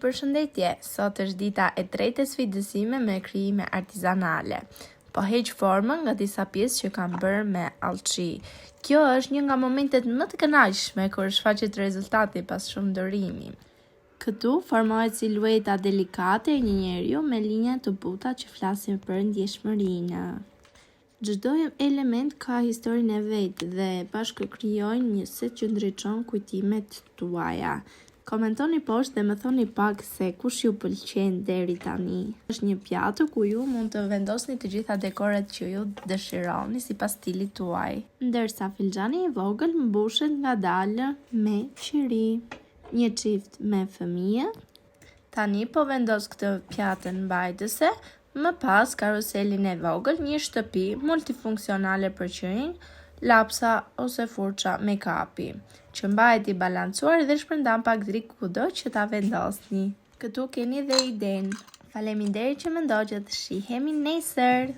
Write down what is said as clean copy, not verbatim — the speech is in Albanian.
përshëndetje, sot është dita e tretë e sfidësime me krijime artizanale. Po heq formën nga disa pjesë që kam bërë me alçi. Kjo është një nga momentet më të kënaqshme kur shfaqet rezultati pas shumë dorimi. Këtu formohet silueta delikate e një njeriu me linja të buta që flasin për ndjeshmërinë. Çdo element ka historinë e vet dhe bashkë krijojnë një set që ndriçon kujtimet tuaja. Komentoni poshtë dhe më thoni pak se kush ju pëlqen deri tani. Është një pjatë ku ju mund të vendosni të gjitha dekoret që ju dëshironi sipas stilit tuaj. Ndërsa filxhani i vogël mbushet ngadalë me qiri. Një çift me fëmijë. Tani po vendos këtë pjatën mbajtëse, më pas karuselin e vogël, një shtëpi multifunksionale për qërinj, lapsa ose furça make-upi, që mbahet i balancuar dhe shpërndan pak drik kudo që ta vendosni. Këtu keni dhe idenë. Faleminderit që më ndoqët, shihemi nesër!